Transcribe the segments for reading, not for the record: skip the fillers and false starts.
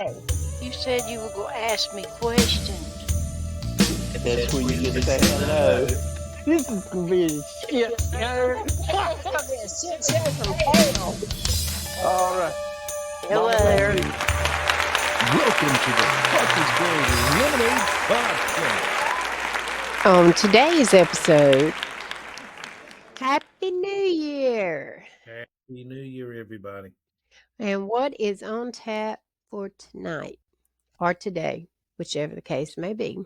Hey, you said you were going to ask me questions. That's where you get to say hello. This is gonna be a shit show. It's going to be a shit show from hell. All right, Hello Mama there. Lady. Welcome to the Fuckers Game Lemonade Podcast. On today's episode, Happy New Year. Happy New Year, everybody. And what is on tap for tonight or today, whichever the case may be?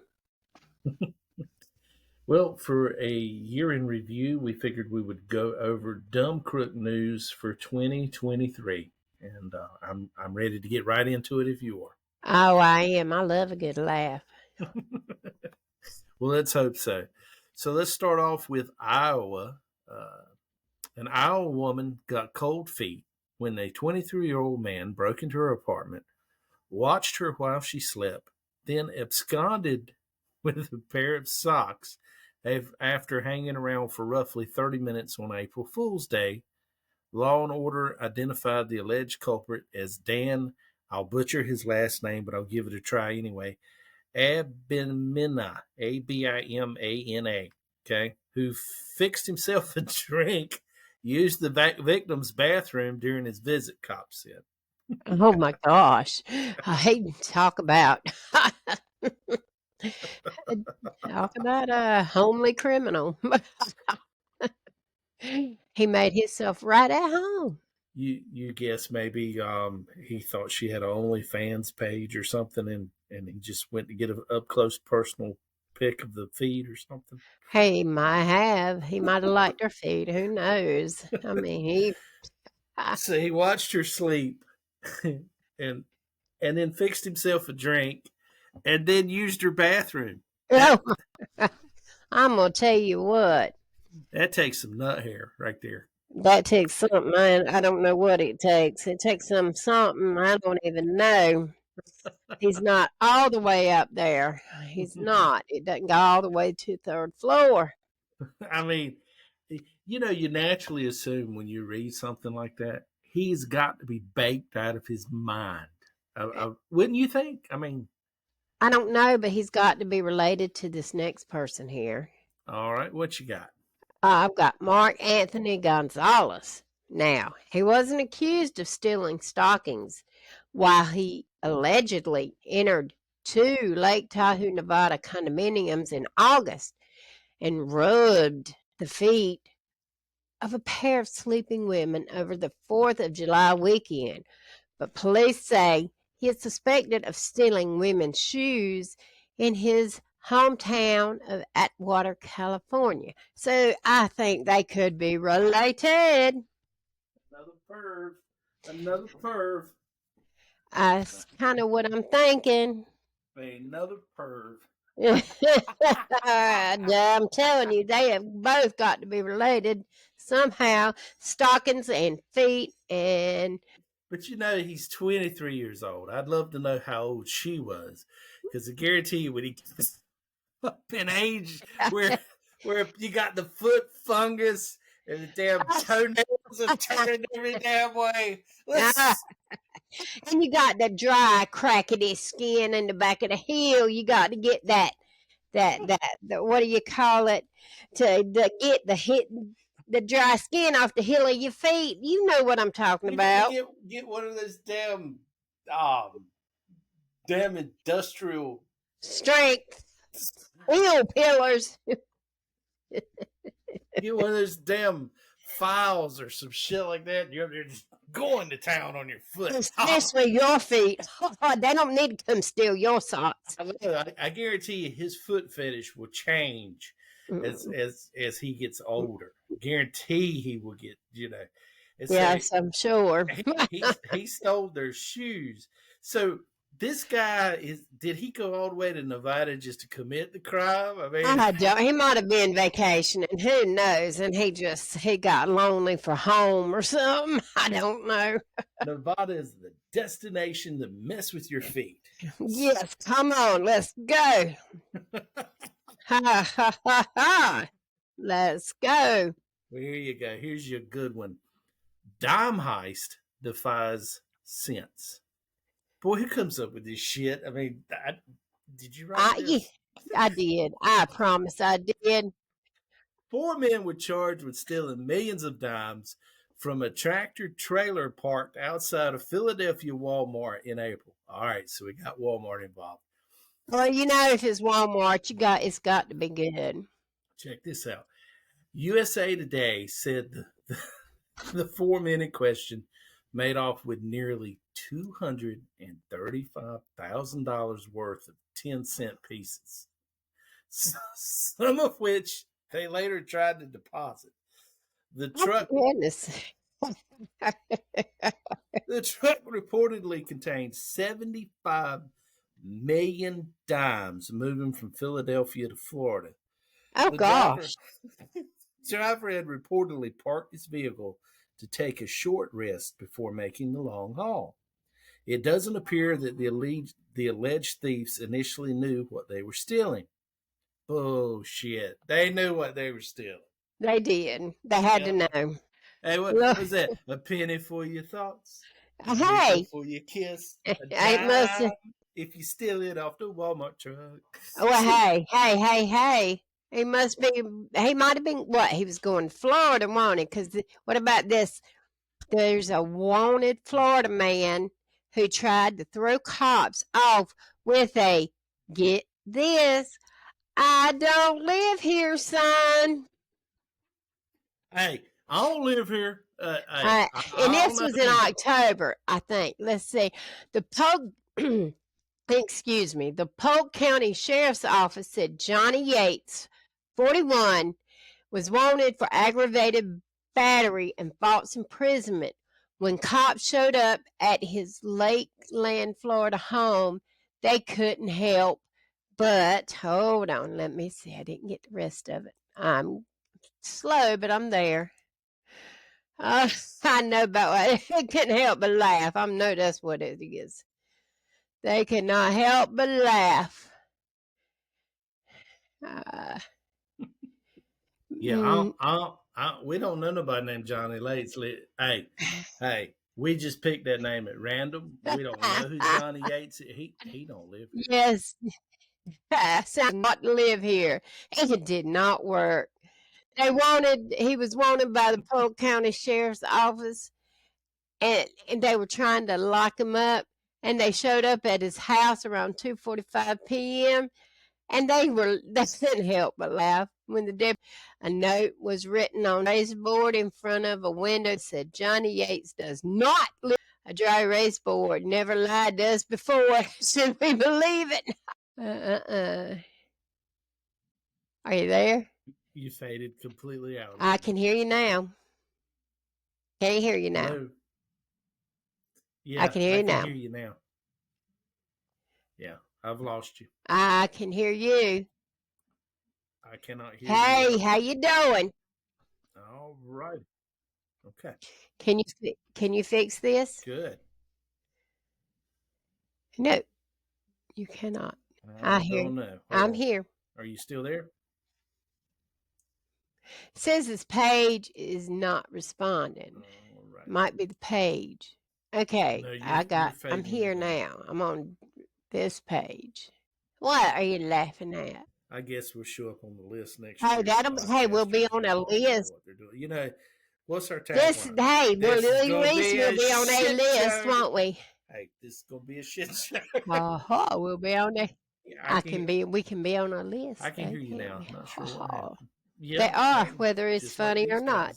Well, for a year in review, we figured we would go over dumb crook news for 2023, and I'm ready to get right into it if you are. Oh, I am. I love a good laugh. Well, let's hope so. So let's start off with Iowa. An Iowa woman got cold feet when a 23-year-old man broke into her apartment, watched her while she slept, then absconded with a pair of socks after hanging around for roughly 30 minutes on April Fool's Day. Law and Order identified the alleged culprit as Dan, I'll butcher his last name, but I'll give it a try anyway, Abimana, Abimana, okay, who fixed himself a drink, used the victim's bathroom during his visit, cops said. Oh my gosh. I hate to talk about a homely criminal. He made himself right at home. You guess maybe he thought she had an OnlyFans page or something, and he just went to get an up close personal pic of the feed or something. He might have. He might have liked her feet. Who knows? I mean, So he watched her sleep, and then fixed himself a drink, and then used her bathroom. I'm gonna tell you what. That takes some nut hair right there. That takes something. I don't know what it takes. It takes something I don't even know. He's not all the way up there. He's not. It doesn't go all the way to third floor. I mean, you naturally assume when you read something like that, he's got to be baked out of his mind. Wouldn't you think? I mean, I don't know, but he's got to be related to this next person here. all right, what you got? I've got Mark Anthony Gonzalez. Now, he wasn't accused of stealing stockings while he allegedly entered 2 Lake Tahoe, Nevada condominiums in August and rubbed the feet of a pair of sleeping women over the 4th of July weekend. But police say he is suspected of stealing women's shoes in his hometown of Atwater, California. So I think they could be related. Another perv. Another perv. That's kind of what I'm thinking. Another perv. I'm telling you, they have both got to be related somehow. Stockings and feet and. But he's 23 years old. I'd love to know how old she was, because I guarantee you, when he gets up in age, where you got the foot fungus and the damn toenails are turning every damn way. And you got the dry, crackety skin in the back of the heel. You got to get that what do you call it? To get the dry skin off the heel of your feet. You know what I'm talking about. Get one of those damn industrial strength heel pillars. Get one of those damn files or some shit like that. You're just going to town on your foot. Especially your feet. They don't need to come steal your socks. I guarantee you his foot fetish will change as he gets older. Guarantee he will get, Yes, I'm sure. he stole their shoes. So this guy did he go all the way to Nevada just to commit the crime? I mean, I don't. He might have been vacationing. Who knows? And he got lonely for home or something. I don't know. Nevada is the destination to mess with your feet. Yes, come on, let's go. Ha ha ha ha. Let's go. Well, here you go. Here's your good one. Dime heist defies sense. Boy, who comes up with this shit? I mean, did you write this? I did. I promise I did. 4 men were charged with stealing millions of dimes from a tractor trailer parked outside of Philadelphia Walmart in April. All right, so we got Walmart involved. Well, if it's Walmart, it's got to be good. Check this out. USA Today said the 4 men in question made off with nearly $235,000 worth of 10-cent pieces, some of which they later tried to deposit. The truck reportedly contained 75 million dimes moving from Philadelphia to Florida. Oh, gosh. Driver had reportedly parked his vehicle to take a short rest before making the long haul. It doesn't appear that the alleged thieves initially knew what they were stealing. Bullshit. They knew what they were stealing. They did. They had to know. Hey, what was that? A penny for your thoughts? A nickel for your kiss? A dime if you steal it off the Walmart truck. Well, hey. He might have been, what? He was going to Florida, wasn't he? Because what about this? There's a wanted Florida man who tried to throw cops off with a, get this, I don't live here, son. Hey, I don't live here. And this was in October, I think. Let's see. The Polk County Sheriff's Office said Johnny Yates, 41, was wanted for aggravated battery and false imprisonment. When cops showed up at his Lakeland, Florida home, they couldn't help but, hold on, let me see. I didn't get the rest of it. I'm slow, but I'm there. I know about what. They couldn't help but laugh. I know that's what it is. They could not help but laugh. Yeah, we don't know nobody named Johnny Yates. Hey, we just picked that name at random. We don't know who Johnny Yates is. He don't live here. Yes, sound not live here. It did not work. He was wanted by the Polk County Sheriff's Office, and they were trying to lock him up, and they showed up at his house around 2:45 p.m., and they couldn't help but laugh when a note was written on a raised board in front of a window that said, Johnny Yates does not live. A dry erase board never lied to us before. Should we believe it? Are you there? You faded completely out. I can hear you now. Can't hear you now. Hello? Yeah, I can hear you now. I can hear you now. Yeah, I've lost you. I can hear you. I cannot hear you. Hey, how you doing? All right. Okay. Can you fix this? Good. No, you cannot. I don't know. I'm here. Are you still there? It says this page is not responding. All right. Might be the page. Okay, no, I'm here now. I'm on this page. What are you laughing at? I guess we'll show up on the list next year. We'll be on a list. You know, what's our tagline? We'll be on a list, won't we? Hey, this is gonna be a shit show. We'll be on there. We can be on a list. I can hear you now. I'm not sure what happened. Yep, they are, whether it's funny or not.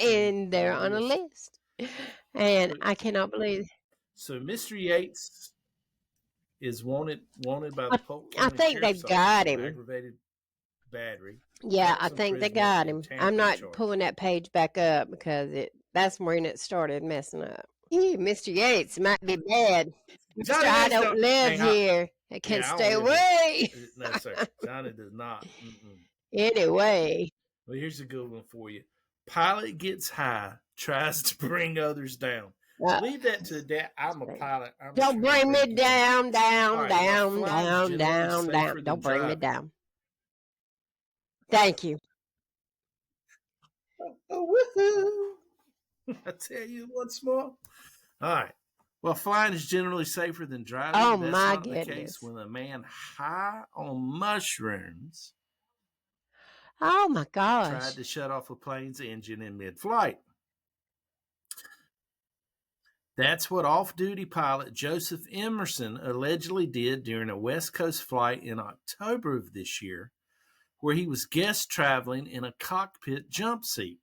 And they're on a list. And I cannot believe it. So Mr. Yates is wanted by the Polk County I think they've got him. Aggravated battery. Yeah, I think they got him. I'm not pulling that page back up because that's when it started messing up. Mr. Yates might be bad. Mr. I don't live here. I can't stay away. No, sir. Johnny does not. Anyway. Well, here's a good one for you. Pilot gets high, tries to bring others down. Leave that to that. I'm a pilot. Don't bring me down. Don't bring me down. Thank you. Woohoo! I tell you once more. All right. Well, flying is generally safer than driving. Oh, That's my not the case goodness. when a man high on mushrooms Oh, my tried gosh. to shut off a plane's engine in mid-flight. That's what off-duty pilot Joseph Emerson allegedly did during a West Coast flight in October of this year, where he was guest traveling in a cockpit jump seat.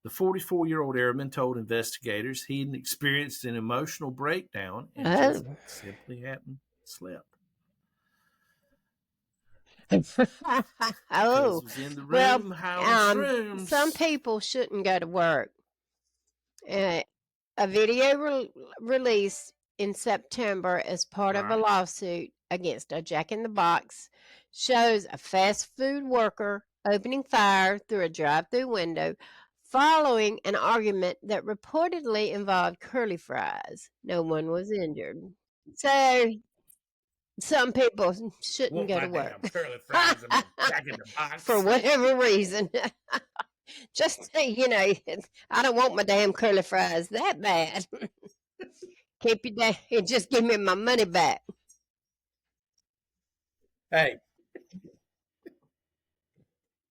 The 44-year-old airman told investigators he had experienced an emotional breakdown and just Oh. simply hadn't slept. Oh, Was in the well, room high on shrooms. some people shouldn't go to work. A video released in September as part of a Right. lawsuit against a Jack in the Box shows a fast food worker opening fire through a drive-through window following an argument that reportedly involved curly fries. No one was injured. So some people shouldn't Want go my to work damn curly fries and my Jack in the Box. for whatever reason. Just, I don't want my damn curly fries that bad. Keep your damn, just give me my money back. Hey.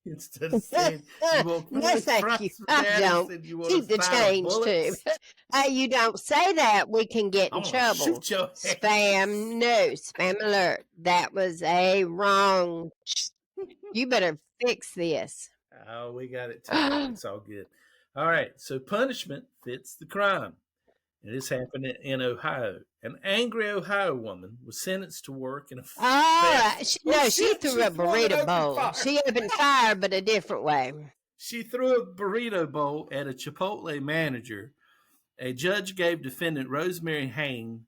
Instead of saying you want No, curly thank fries you. for I daddy, don't. said you want Keep a the side of change, too. bullets. Hey, you don't say that, we can get in I'm gonna trouble. shoot your head. Spam, no, spam alert. That was a wrong. You better fix this. Oh, we got it too. It's all good. All right. So punishment fits the crime. And this happened in Ohio. An angry Ohio woman was sentenced to work in a she threw a burrito bowl. She opened fire, but a different way. She threw a burrito bowl at a Chipotle manager. A judge gave defendant Rosemary Hain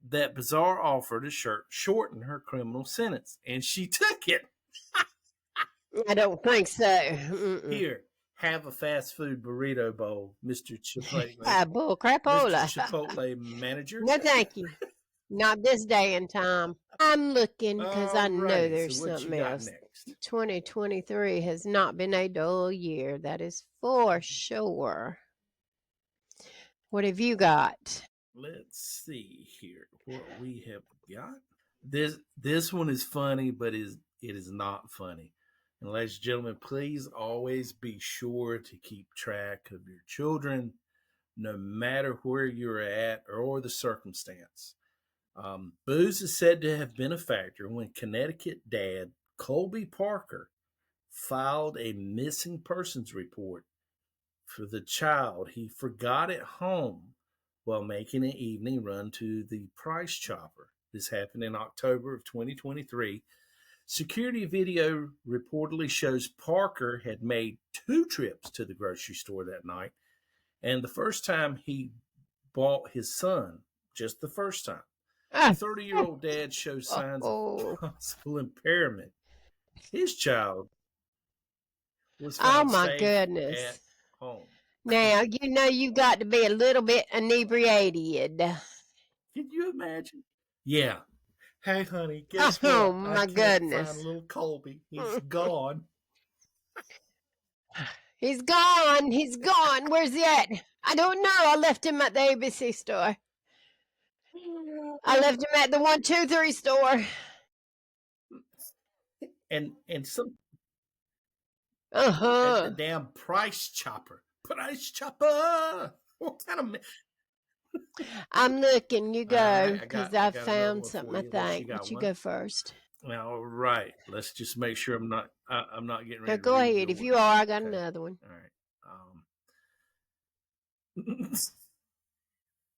that bizarre offer to shorten her criminal sentence, and she took it. I don't think so. Mm-mm. Here, have a fast food burrito bowl, Mr. Chipotle. Bull crapola. Mr. Chipotle manager. No, thank you. Not this day and time. I'm looking because I know there's something else. Next? 2023 has not been a dull year. That is for sure. What have you got? Let's see here what we have got. This one is funny, but it is not funny. And ladies and gentlemen, please always be sure to keep track of your children, no matter where you're at or the circumstance. Booze is said to have been a factor when Connecticut dad Colby Parker filed a missing persons report for the child he forgot at home while making an evening run to the Price Chopper. This happened in October of 2023. Security video reportedly shows Parker had made 2 trips to the grocery store that night, and the first time he bought his son, just the first time. The 30-year-old dad shows signs of possible impairment. His child was found safe at home. Now, you got to be a little bit inebriated. Can you imagine? Yeah. Hey, honey, guess what? Oh, my goodness. Find little Colby. He's gone. He's gone. He's gone. Where's he at? I don't know. I left him at the ABC store. I left him at the 1-2-3 store. And some at the damn Price Chopper. Price Chopper. What kind of I'm looking. You go, because I found something. I think, but you go first. All right. Let's just make sure I'm not getting ready. Go ahead. If you are, I got another one. All right.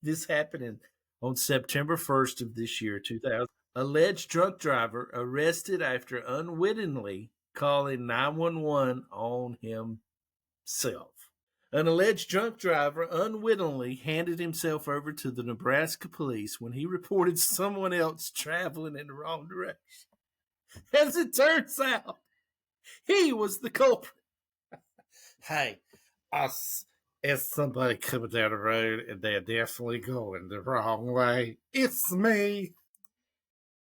This happened on September 1st of this year, 2000. Alleged drunk driver arrested after unwittingly calling 911 on himself. An alleged drunk driver unwittingly handed himself over to the Nebraska police when he reported someone else traveling in the wrong direction. As it turns out, he was the culprit. Hey, it's somebody coming down the road and they're definitely going the wrong way. It's me.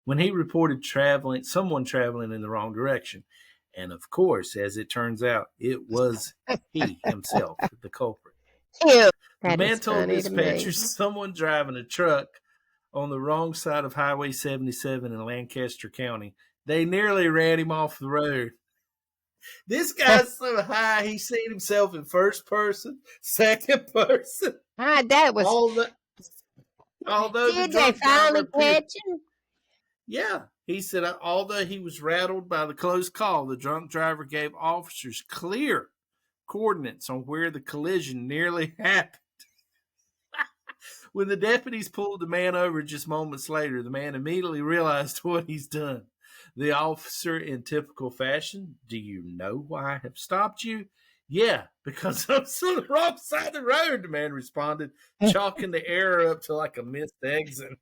When he reported someone traveling in the wrong direction. And of course, as it turns out, it was he himself, the culprit. Yeah. The That man is told funny to me. dispatchers someone driving a truck on the wrong side of Highway 77 in Lancaster County. They nearly ran him off the road. This guy's so high, he's seen himself in first person, second person. That was. Although the Did they drunk driver finally appeared, catch him? yeah, he said, although he was rattled by the close call, the drunk driver gave officers clear coordinates on where the collision nearly happened. When the deputies pulled the man over just moments later, the man immediately realized what he's done. The officer, in typical fashion, "Do you know why I have stopped you?" "Yeah, because I'm on the wrong side of the road," the man responded, chalking the error up to like a missed exit.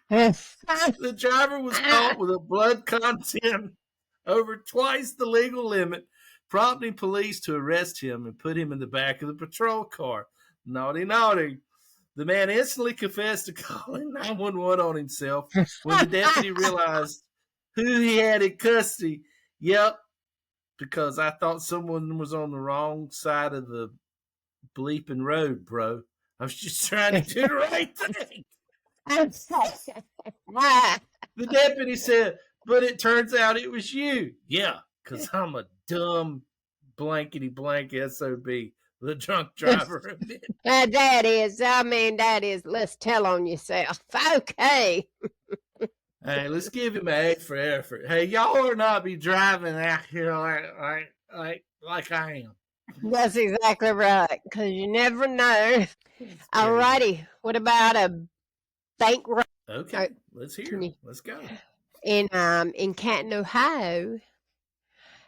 The driver was caught with a blood content over twice the legal limit, prompting police to arrest him and put him in the back of the patrol car. Naughty, naughty. The man instantly confessed to calling 911 on himself when the deputy realized who he had in custody. "Yep, because I thought someone was on the wrong side of the bleeping road, bro. I was just trying to do the right thing." The deputy said, "But it turns out it was you." "Yeah, because I'm a dumb blankety blank SOB," the drunk driver admitted. That is, let's tell on yourself. Okay. Hey, let's give him an A for effort. Hey, y'all ought not be driving out here like I am. That's exactly right, because you never know. Alrighty, what about a bank robbery? Okay, let's hear it. Let's go. In Canton, Ohio,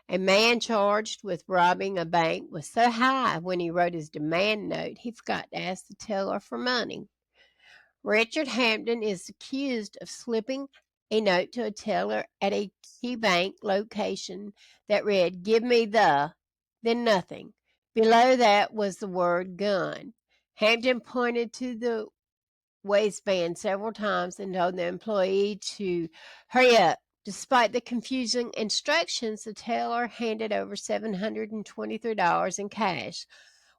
a man charged with robbing a bank was so high when he wrote his demand note, he forgot to ask the teller for money. Richard Hampton is accused of slipping a note to a teller at a key bank location that read, "Give me the," then nothing. Below that was the word gun. Hampton pointed to the waistband several times and told the employee to hurry up. Despite the confusing instructions, the teller handed over $723 in cash,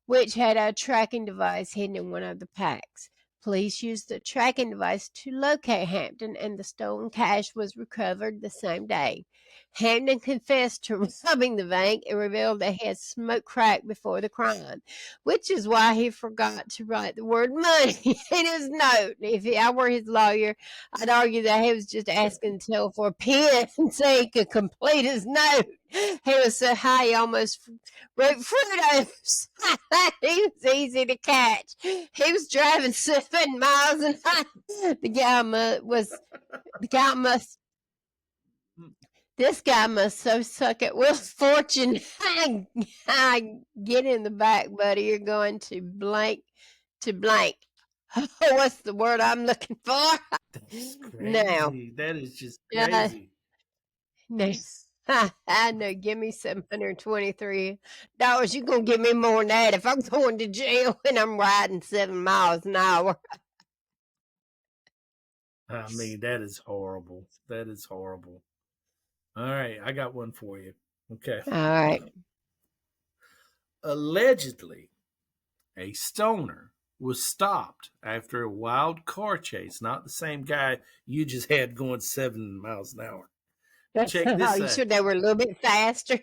which had a tracking device hidden in one of the packs. Police used the tracking device to locate Hampton, and the stolen cash was recovered the same day. Hampton confessed to robbing the bank and revealed that he had smoked crack before the crime, which is why he forgot to write the word money in his note. If I were his lawyer, I'd argue that he was just asking the teller for a pen so he could complete his note. He was so high he almost wrote Fruitos. He was easy to catch. He was driving 7 miles an hour. This guy must so suck at Will Fortune. Get in the back, buddy. You're going to blank to blank. What's the word I'm looking for? That's crazy. Now, that is just crazy. No. I know. Give me $723. You're going to give me more than that if I'm going to jail and I'm riding 7 miles an hour. I mean, that is horrible. That is horrible. All right, I got one for you. Okay. All right. Allegedly, a stoner was stopped after a wild car chase. Not the same guy you just had going 7 miles an hour. Check this out. You sure they were a little bit faster?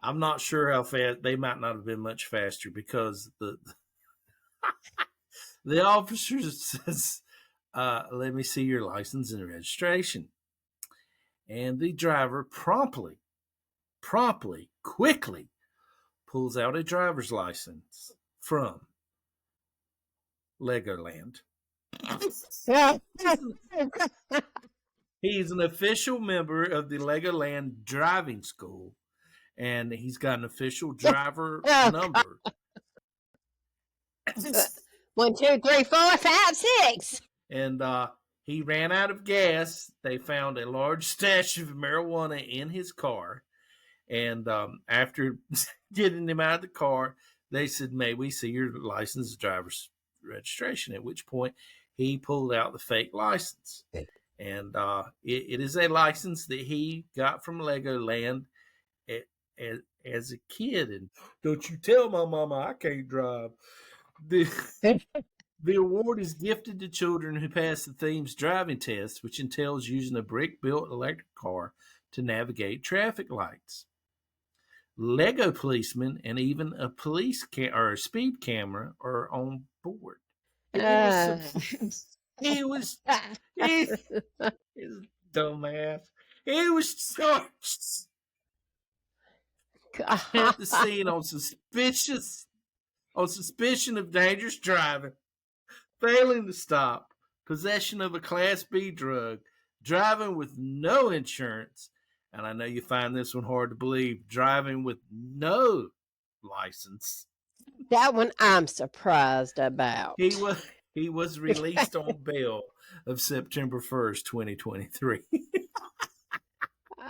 I'm not sure how fast. They might not have been much faster because the officer says, "Let me see your license and registration." And the driver quickly pulls out a driver's license from Legoland. He's an official member of the Legoland driving school, and he's got an official driver number. 1, 2, 3, 4, 5, 6. And he ran out of gas. They found a large stash of marijuana in his car. And after getting him out of the car, they said, "May we see your license, driver's registration?" At which point he pulled out the fake license. And it is a license that he got from Legoland, and as a kid. And don't you tell my mama I can't drive. The, the award is gifted to children who pass the theme's driving test, which entails using a brick-built electric car to navigate traffic lights. Lego policemen and even a police or a speed camera are on board. He was dumbass. He was charged at the scene on suspicion of dangerous driving, failing to stop, possession of a Class B drug, driving with no insurance, and I know you find this one hard to believe, driving with no license. That one I'm surprised about. He was released on bail of September 1st, 2023.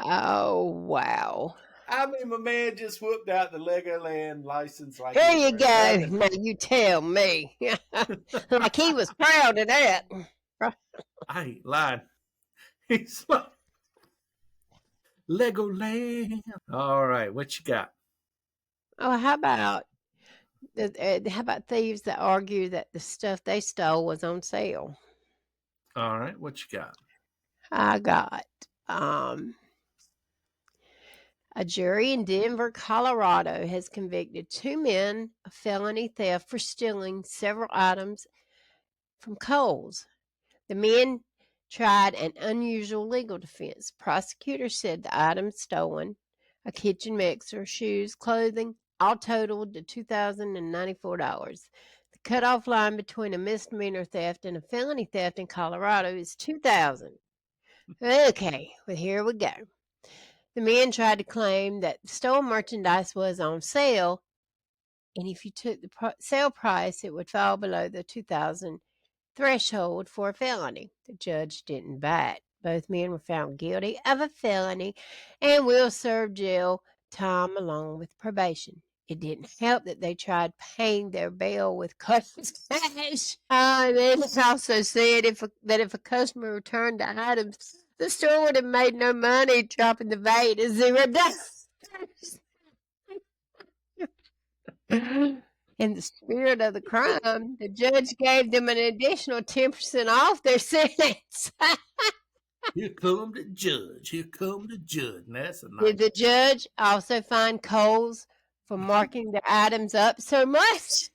Oh, wow. I mean, my man just whooped out the Legoland license. Like Here you go. Now you tell me. Like he was proud of that. I ain't lying. He's like, Legoland. All right, what you got? Oh, how about thieves that argue that the stuff they stole was on sale? All right, what you got? I got a jury in Denver, Colorado has convicted 2 men of felony theft for stealing several items from Kohl's. The men tried an unusual legal defense. Prosecutors said the items stolen, a kitchen mixer, shoes, clothing, all totaled to $2,094. The cutoff line between a misdemeanor theft and a felony theft in Colorado is $2,000. Okay, well, here we go. The men tried to claim that the stolen merchandise was on sale, and if you took the sale price, it would fall below the $2,000 threshold for a felony. The judge didn't buy it. Both men were found guilty of a felony and will serve jail time along with probation. It didn't help that they tried paying their bail with cash. Then it also said that if a customer returned the items, the store would have made no money, dropping the value to $0. In the spirit of the crime, the judge gave them an additional 10% off their sentence. Here come the judge. Here come the judge. And that's a nice. Did the judge also fine Kohl's for marking their items up so much?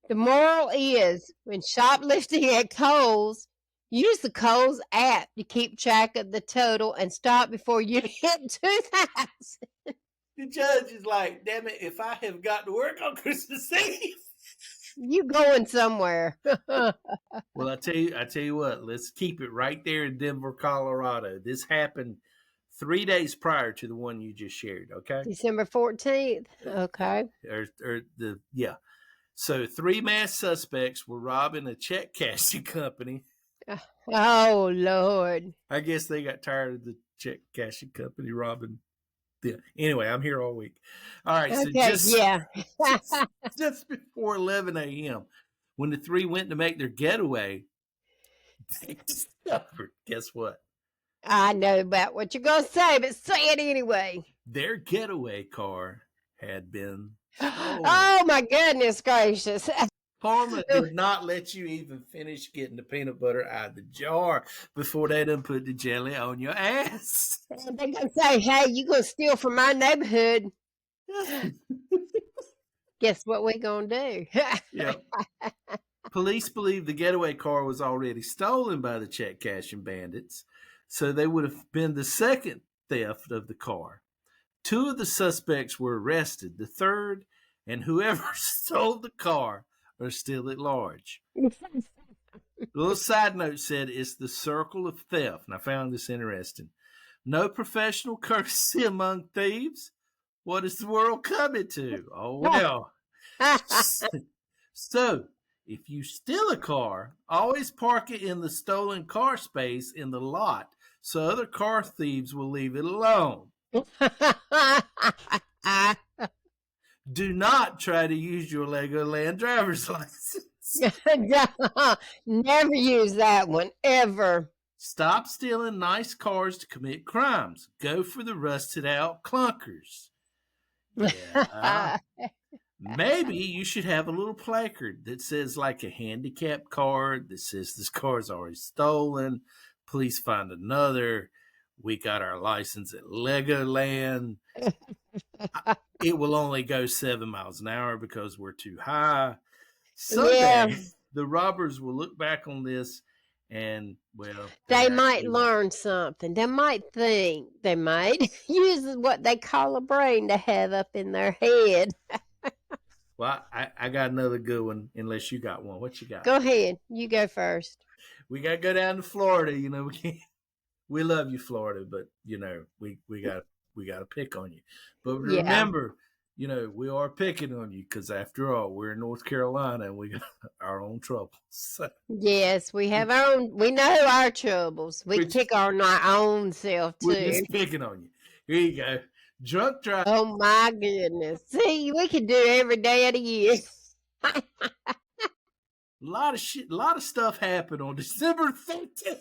The moral is, when shoplifting at Kohl's, use the Kohl's app to keep track of the total and stop before you hit 2,000. The judge is like, damn it, if I have got to work on Christmas Eve. You going somewhere. Well, I tell you what, let's keep it right there in Denver, Colorado. This happened 3 days prior to the one you just shared, okay? December 14th. Okay. So 3 masked suspects were robbing a check cashing company. Oh, Lord. I guess they got tired of the check cashing company robbing. Anyway, I'm here all week. All right, okay, so just before 11 a.m., when the 3 went to make their getaway, they discovered, guess what? I know about what you're going to say, but say it anyway. Their getaway car had been stolen. Oh, my goodness gracious. Parma did not let you even finish getting the peanut butter out of the jar before they done put the jelly on your ass. They're going to say, hey, you going to steal from my neighborhood. Guess what we're going to do? Yep. Police believe the getaway car was already stolen by the check cashing bandits, so they would have been the second theft of the car. 2 of the suspects were arrested. The third and whoever stole the car are still at large. A little side note said it's the circle of theft, and I found this interesting. No professional courtesy among thieves. What is the world coming to? Oh, well. So, if you steal a car, always park it in the stolen car space in the lot so other car thieves will leave it alone. Do not try to use your Legoland driver's license. Never use that one, ever. Stop stealing nice cars to commit crimes. Go for the rusted out clunkers. Yeah. Maybe you should have a little placard that says, like, a handicap card that says this car's already stolen. Please find another. We got our license at Legoland. It will only go 7 miles an hour because we're too high. Yeah, Someday, the robbers will look back on this and, well, they they're might actually right. learn something. They might think. They might use what they call a brain to have up in their head. Well, I got another good one, unless you got one. What you got? Go ahead. You go first. We got to go down to Florida. You know, we can't. We love you, Florida, but you know, we got to pick on you. But Yeah. remember, you know, we are picking on you because after all, we're in North Carolina and we got our own troubles. So, Yes, we have our own. We know our troubles. We Which- pick on our own self we're too. just picking on you. Here you go. Drunk drive. Oh my goodness! See, we could do every day of the year. A lot of stuff happened on December 15th.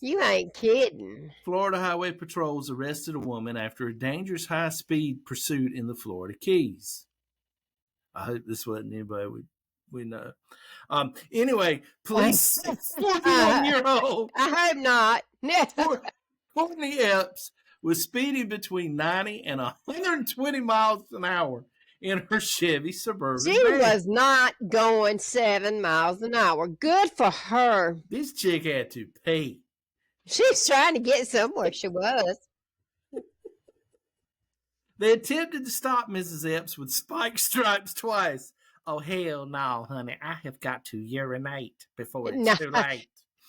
You ain't kidding. Florida Highway Patrols arrested a woman after a dangerous high-speed pursuit in the Florida Keys. I hope this wasn't anybody we know. Anyway, police 41-year-old I hope not. Courtney Epps was speeding between 90 and 120 miles an hour in her Chevy Suburban She van. was not going 7 miles an hour. Good for her. This chick had to pay. She's trying to get somewhere. She was. They attempted to stop Mrs. Epps with spike stripes twice. Oh, hell no, honey. I have got to urinate before it's No. too late.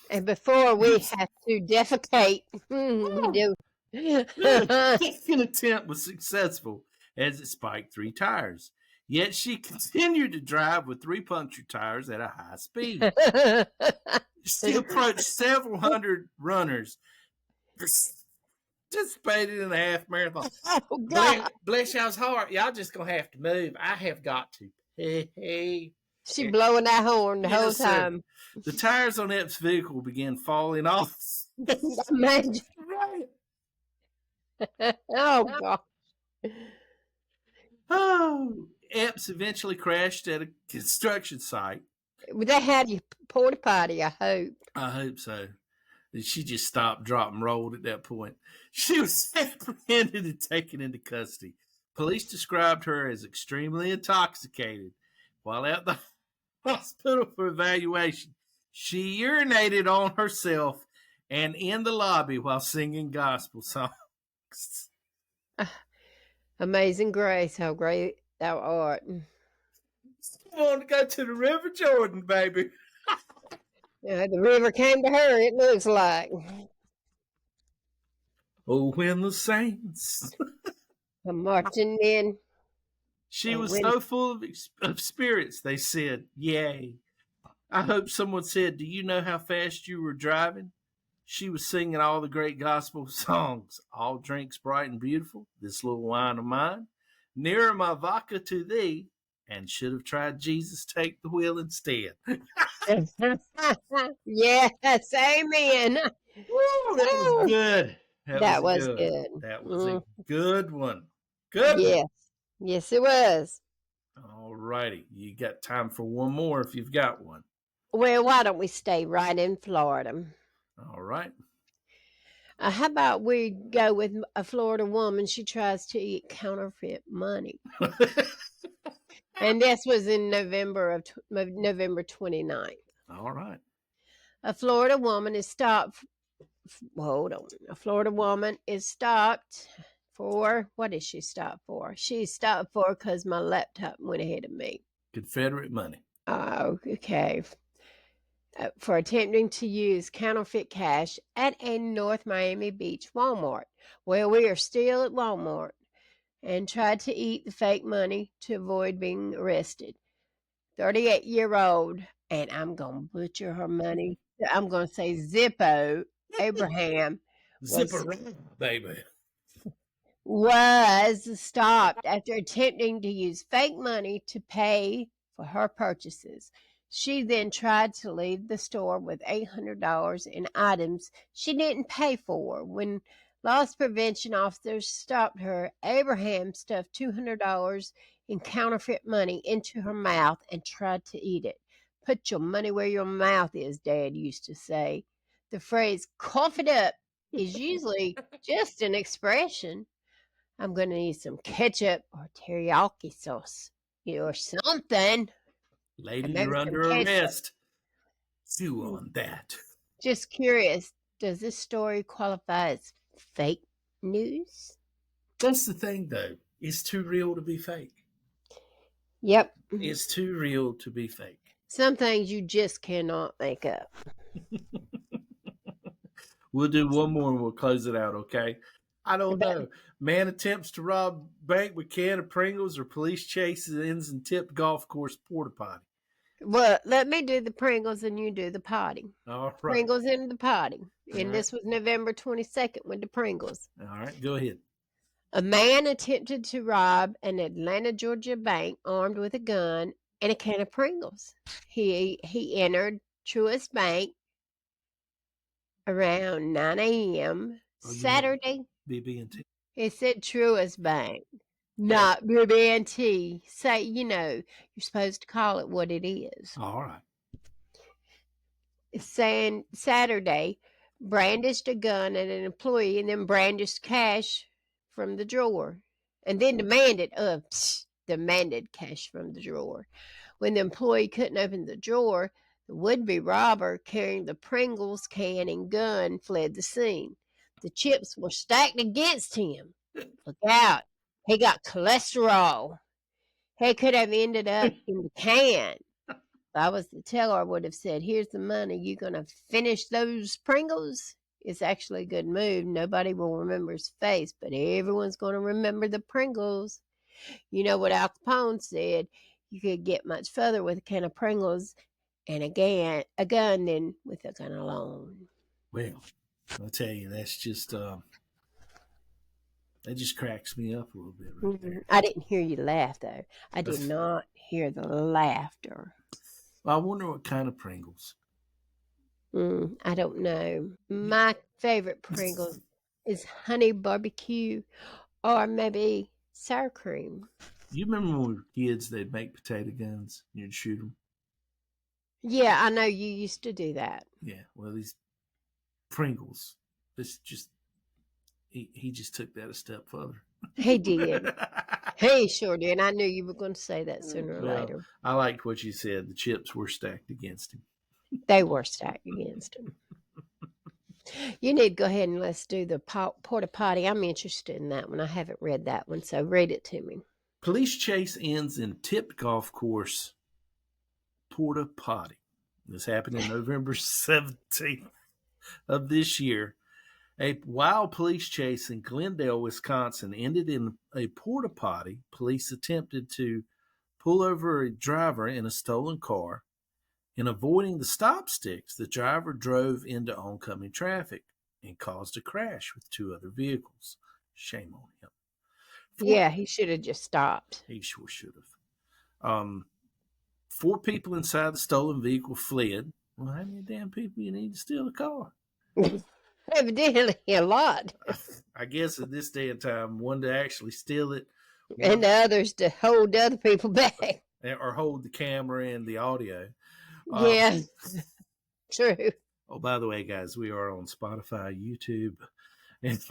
And before we have to defecate, we do. The second attempt was successful as it spiked 3 tires. Yet she continued to drive with 3 punctured tires at a high speed. She approached several hundred runners participated in the half marathon. Oh, God. Bless y'all's heart. Y'all just going to have to move. I have got to pee. She blowing that horn the whole Yes, sir. time. The tires on Epps' vehicle began falling off. Imagine. Oh, God. Oh, Epps eventually crashed at a construction site. They had you porta potty, I hope. I hope so. She just stopped, dropped, and rolled at that point. She was apprehended and taken into custody. Police described her as extremely intoxicated. While at the hospital for evaluation, she urinated on herself and in the lobby while singing gospel songs. Amazing grace, how great thou art. Come on to go to the River Jordan, baby. The river came to her, it looks like. Oh, when the saints. I'm marching in. She was when- so full of spirits, they said, yay. I hope someone said, do you know how fast you were driving? She was singing all the great gospel songs. All drinks bright and beautiful, this little wine of mine. Nearer my vodka to thee, and should have tried Jesus take the wheel instead. Yes, amen. Woo, that was good. That was good. That was a good one. Good one. Yes. Yes, it was. All righty. You got time for one more if you've got one. Well, why don't we stay right in Florida? All right. How about we go with a Florida woman? She tries to eat counterfeit money. And this was in November 29th. All right. A Florida woman is stopped. Hold on. A Florida woman is stopped for, what is she stopped for? She's stopped for because my laptop went ahead of me. Confederate money. Okay. For attempting to use counterfeit cash at a North Miami Beach Walmart. Well, we are still at Walmart and tried to eat the fake money to avoid being arrested. 38-year-old, and I'm going to butcher her money. I'm going to say Zippo Abraham Zipper, baby. was stopped after attempting to use fake money to pay for her purchases. She then tried to leave the store with $800 in items she didn't pay for. When Loss prevention officers stopped her. Abraham stuffed $200 in counterfeit money into her mouth and tried to eat it. Put your money where your mouth is, Dad used to say. The phrase cough it up is usually just an expression. I'm going to need some ketchup or teriyaki sauce or something. Lady, And maybe you're some under ketchup. arrest. Chew on that. Just curious, does this story qualify as fake news? That's the thing, though. It's too real to be fake. Yep. It's too real to be fake. Some things you just cannot make up. We'll do one more and we'll close it out, okay? I don't know. Man attempts to rob bank with can of Pringles, or police chases ends in tipped golf course porta potty. Well, let me do the Pringles and you do the potty. All right. Pringles and the potty. And All this was November 22nd with the Pringles. All right, go ahead. A man attempted to rob an Atlanta, Georgia bank armed with a gun and a can of Pringles. He entered Truist Bank around 9 a.m. Saturday. BB&T. It said Truist Bank, not BB&T. Say, you're supposed to call it what it is. All right. It's saying Saturday, brandished a gun at an employee and then brandished cash from the drawer and then demanded cash from the drawer. When the employee couldn't open the drawer, the would-be robber carrying the Pringles can and gun fled the scene. The chips were stacked against him. Look out. He got cholesterol. He could have ended up in the can. If I was the teller, I would have said, here's the money. You going to finish those Pringles? It's actually a good move. Nobody will remember his face, but everyone's going to remember the Pringles. You know what Al Capone said? You could get much further with a can of Pringles and a gun than with a gun alone. Well, I'll tell you, that's just that just cracks me up a little bit right there. I didn't hear you laugh, though. I did not hear the laughter. I wonder what kind of Pringles. I don't know. My favorite Pringles is honey barbecue or maybe sour cream. You remember when we were kids, they'd make potato guns and you'd shoot them? Yeah, I know you used to do that. Yeah, well, these Pringles, this just, he just took that a step further. He did. He sure did. I knew you were going to say that sooner or Well, later. I liked what you said. The chips were stacked against him. They were stacked against him. You need to go ahead and let's do the porta potty. I'm interested in that one. I haven't read that one, so read it to me. Police chase ends in tipped golf course porta potty. This happened in November 17th of this year. A wild police chase in Glendale, Wisconsin ended in a porta potty. Police attempted to pull over a driver in a stolen car. In avoiding the stop sticks, the driver drove into oncoming traffic and caused a crash with two other vehicles. Shame on him. Yeah, he should have just stopped. He sure should have. 4 people inside the stolen vehicle fled. Well, how many damn people you need to steal a car? Evidently a lot. I guess in this day and time, one to actually steal it. And the others to hold other people back. Or hold the camera and the audio. Yeah, true. Oh, by the way, guys, we are on Spotify, YouTube, and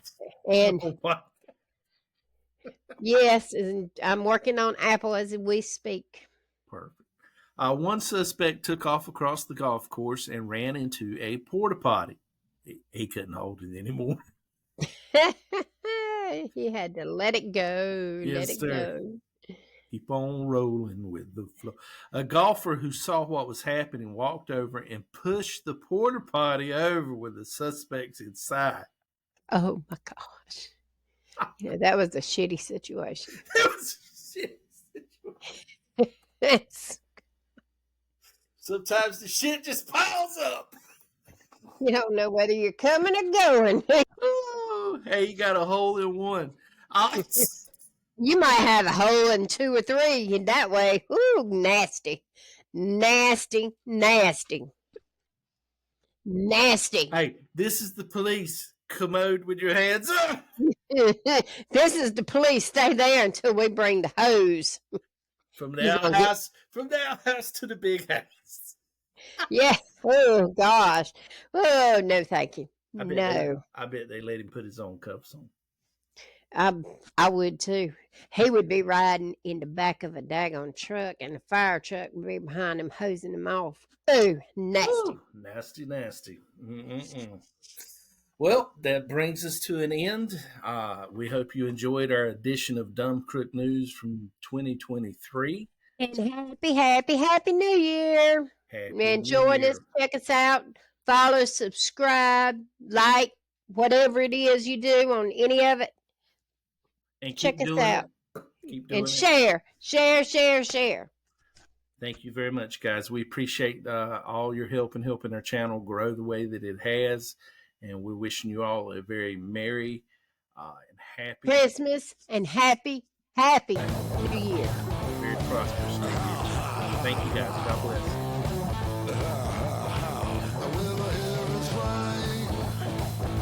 yes, and I'm working on Apple as we speak. Perfect. One suspect took off across the golf course and ran into a porta potty. He couldn't hold it anymore. He had to let it go. Yes, let it sir. go. Keep on rolling with the flow. A golfer who saw what was happening walked over and pushed the porta potty over with the suspects inside. Oh my gosh. That was a shitty situation. It was a shit situation. Sometimes the shit just piles up. You don't know whether you're coming or going. Oh, hey, you got a hole in one. You might have a hole in 2 or 3 in that way. Ooh, nasty. Nasty, nasty. Nasty. Hey, this is the police. commode with your hands up. This is the police. Stay there until we bring the hose. From the He's gonna get- outhouse to the big house. Yeah. Oh gosh. Oh no, thank you. I bet they let him put his own cuffs on. I would too. He would be riding in the back of a daggone truck, and the fire truck would be behind him, hosing him off. Oh, nasty. Ooh, nasty. Mm-mm-mm. Well, that brings us to an end. We hope you enjoyed our edition of Dumb Crook News from 2023. And happy New Year. Happy And New join us, Year. check us out, follow, subscribe, like, whatever it is you do on any of it. And Check keep us doing out. it. Keep doing And it. share. Thank you very much, guys. We appreciate all your help in helping our channel grow the way that it has. And we're wishing you all a very merry and happy, Christmas and happy New Year. very prosperous New Year. Thank you, guys. God bless.